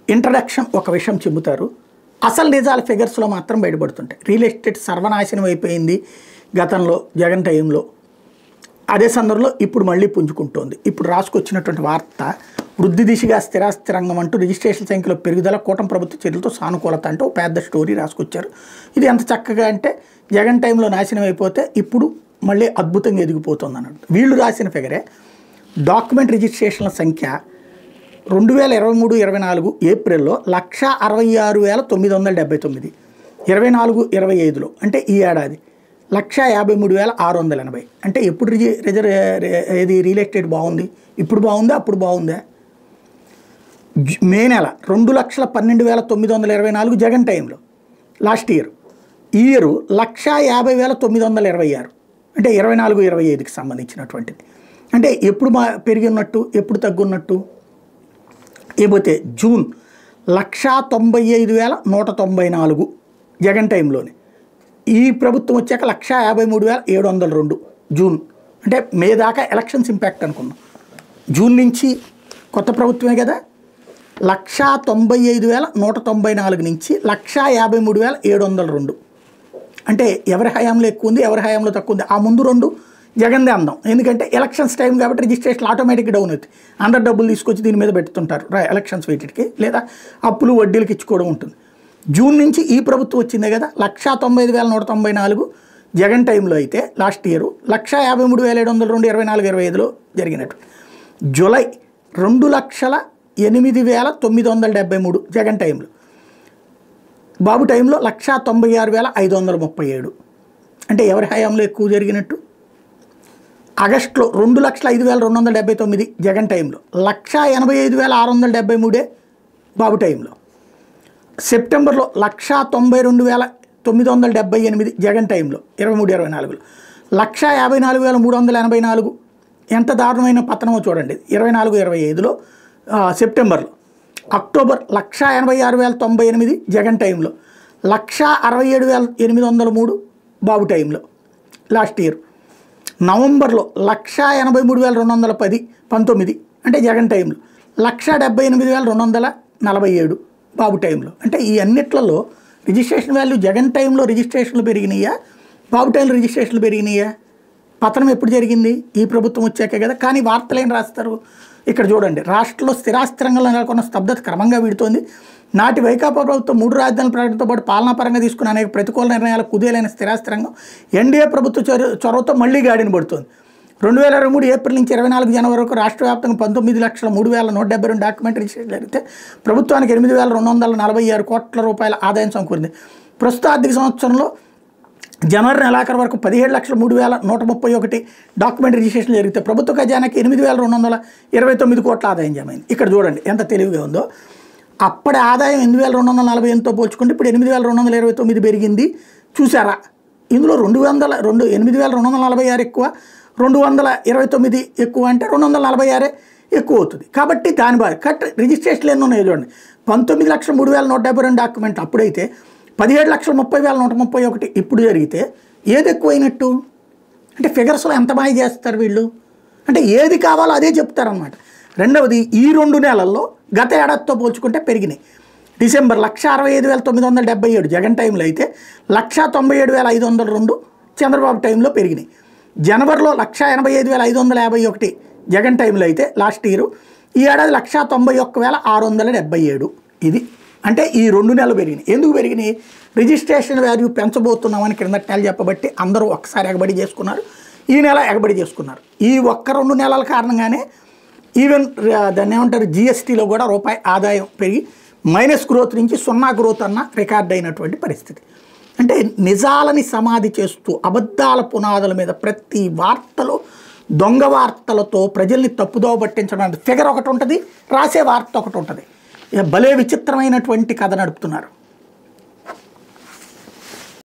Introduction ఒక విషయం చెబుతారు, అసలు నిజాల ఫిగర్స్లో మాత్రం బయటపడుతుంటాయి. రియల్ ఎస్టేట్ సర్వనాశనం అయిపోయింది గతంలో జగన్ టైంలో, అదే సందర్భంలో ఇప్పుడు మళ్ళీ పుంజుకుంటోంది. ఇప్పుడు రాసుకొచ్చినటువంటి వార్త వృద్ధి దిశగా స్థిరాస్తి రంగం అంటూ రిజిస్ట్రేషన్ సంఖ్యలో పెరుగుదల, కూటమి ప్రభుత్వ చర్యలతో సానుకూలత అంటూ పెద్ద స్టోరీ రాసుకొచ్చారు. ఇది ఎంత చక్కగా అంటే జగన్ టైంలో నాశనం అయిపోతే ఇప్పుడు మళ్ళీ అద్భుతంగా ఎదిగిపోతుంది అన్నట్టు. వీళ్ళు రాసిన ఫిగరే డాక్యుమెంట్ రిజిస్ట్రేషన్ల సంఖ్య 2023-24 ఏప్రిల్లో 166,979, 24-25లో అంటే ఈ ఏడాది 153,680. అంటే ఎప్పుడు ఏది రియల్ ఎస్టేట్ బాగుంది? ఇప్పుడు బాగుందా అప్పుడు బాగుందా? మే నెల 2,12,924 జగన్ టైంలో లాస్ట్ ఇయర్. ఈ ఇయర్ 150,926 అంటే 24-25కి సంబంధించినటువంటిది. అంటే ఎప్పుడు పెరిగి ఉన్నట్టు ఎప్పుడు తగ్గున్నట్టు? ఏపోతే జూన్ 195,194 జగన్ టైంలోనే. ఈ ప్రభుత్వం వచ్చాక 153,702 జూన్. అంటే మే దాకా ఎలక్షన్స్ ఇంపాక్ట్ అనుకున్నాం. జూన్ నుంచి కొత్త ప్రభుత్వమే కదా. 195,194 నుంచి 153,702. అంటే ఎవరి హయాంలో ఎక్కువ ఉంది, ఎవరి హయాంలో తక్కువ ఉంది? ఆ ముందు రెండు జగన్దే అందాం. ఎందుకంటే ఎలక్షన్స్ టైం కాబట్టి రిజిస్ట్రేషన్ ఆటోమేటిక్గా డౌన్ అవుతుంది. అందరు డబ్బులు తీసుకొచ్చి దీని మీద పెడుతుంటారు ఎలక్షన్స్ వీటికి, లేదా అప్పులు వడ్డీలకి ఇచ్చుకోవడం ఉంటుంది. జూన్ నుంచి ఈ ప్రభుత్వం వచ్చిందే కదా. 195,194 జగన్ టైంలో అయితే లాస్ట్ ఇయర్, 153,702 24-25లో జరిగినట్టు. జూలై 2,08,973 జగన్ టైంలో. బాబు టైంలో 196,537. అంటే ఎవరి హయాంలో ఎక్కువ జరిగినట్టు? ఆగస్టులో 2,05,279 జగన్ టైంలో, 185,673 బాబు టైంలో. సెప్టెంబర్లో 192,978 జగన్ టైంలో 23-24లో, 154,384. ఎంత దారుణమైన పతనమో చూడండి 24-25లో సెప్టెంబర్లో. అక్టోబర్ 186,098 జగన్ టైంలో, 167,803 బాబు టైంలో లాస్ట్ ఇయర్. నవంబర్లో 183,210 19 అంటే జగన్ టైంలో, 178,247 బాబు టైంలో. అంటే ఈ అన్నిట్లలో రిజిస్ట్రేషన్ వాల్యూ జగన్ టైంలో రిజిస్ట్రేషన్లు పెరిగినాయా, బాబు టైంలో రిజిస్ట్రేషన్లు పెరిగినాయా? పతనం ఎప్పుడు జరిగింది? ఈ ప్రభుత్వం వచ్చాకే కదా. కానీ వార్తలు ఏం రాస్తారు? ఇక్కడ చూడండి, రాష్ట్రంలో స్థిరాస్తి రంగంలో నెలకొన్న స్తబ్దత క్రమంగా వీడుతోంది. నాటి వైకాపా ప్రభుత్వం 3 రాజధానుల ప్రకటనతో పాటు పాలనాపరంగా తీసుకున్న అనేక ప్రతికూల నిర్ణయాలు కుదేలైన స్థిరాస్తి రంగం ఎన్డీఏ ప్రభుత్వ చొరవతో మళ్లీ గాడిన పడుతోంది. 2023 ఏప్రిల్ నుంచి 24 జనవరి వరకు రాష్ట్ర వ్యాప్తంగా 19,03,172 డాక్యుమెంట్ రిజిస్ట్రేషన్ జరిగితే ప్రభుత్వానికి 8,246 కోట్ల రూపాయల ఆదాయం సమకూరింది. ప్రస్తుత ఆర్థిక సంవత్సరంలో జనవరి నెలాఖరు వరకు 17,03,131 డాక్యుమెంట్ రిజిస్ట్రేషన్ జరిగితే ప్రభుత్వ ఖజానాకి 8,229 కోట్ల ఆదాయం జమైంది. ఇక్కడ చూడండి ఎంత తెలివిగా ఉందో. అప్పటి ఆదాయం 8,248తో పోల్చుకుంటే ఇప్పుడు 8,229 పెరిగింది. చూసారా? ఇందులో 8,246 ఎక్కువ, 229 ఎక్కువ అంటే 246 ఎక్కువ అవుతుంది. కాబట్టి దాని బాగా కట్ రిజిస్ట్రేషన్లు ఎన్ని ఉన్నాయో చూడండి. 19,03,172 డాక్యుమెంట్ అప్పుడైతే 17,30,131 ఇప్పుడు జరిగితే ఏది ఎక్కువైనట్టు? అంటే ఫిగర్స్లో ఎంత మాయ చేస్తారు వీళ్ళు? అంటే ఏది కావాలో అదే చెప్తారనమాట. రెండవది, ఈ 2 నెలల్లో గత ఏడాదితో పోల్చుకుంటే పెరిగినాయి. డిసెంబర్ 165,977 జగన్ టైంలో అయితే 197,502 చంద్రబాబు టైంలో పెరిగినాయి. జనవరిలో 185,551 జగన్ టైంలో అయితే లాస్ట్ ఇయర్. ఈ ఏడాది 191,677. ఇది అంటే ఈ 2 నెలలు పెరిగినాయి. ఎందుకు పెరిగినాయి? రిజిస్ట్రేషన్ వాల్యూ పెంచబోతున్నామని క్రిందటి నెల చెప్పబట్టి అందరూ ఒక్కసారి ఎగబడి చేసుకున్నారు. ఈ నెల ఎగబడి చేసుకున్నారు. ఈ ఒక్క 2 నెలల కారణంగానే ఈవెన్ దాన్ని ఏమంటారు, జిఎస్టీలో కూడా రూపాయి ఆదాయం పెరిగి మైనస్ గ్రోత్ నుంచి 0 గ్రోత్ అన్న రికార్డ్ అయినటువంటి పరిస్థితి. అంటే నిజాలని సమాధి చేస్తూ అబద్ధాల పునాదుల మీద ప్రతి వార్తలో దొంగ వార్తలతో ప్రజల్ని తప్పుదోవ పట్టించడానికి ఫిగర్ ఒకటి ఉంటుంది, రాసే వార్త ఒకటి ఉంటుంది. భలే విచిత్రమైనటువంటి కథ నడుపుతున్నారు.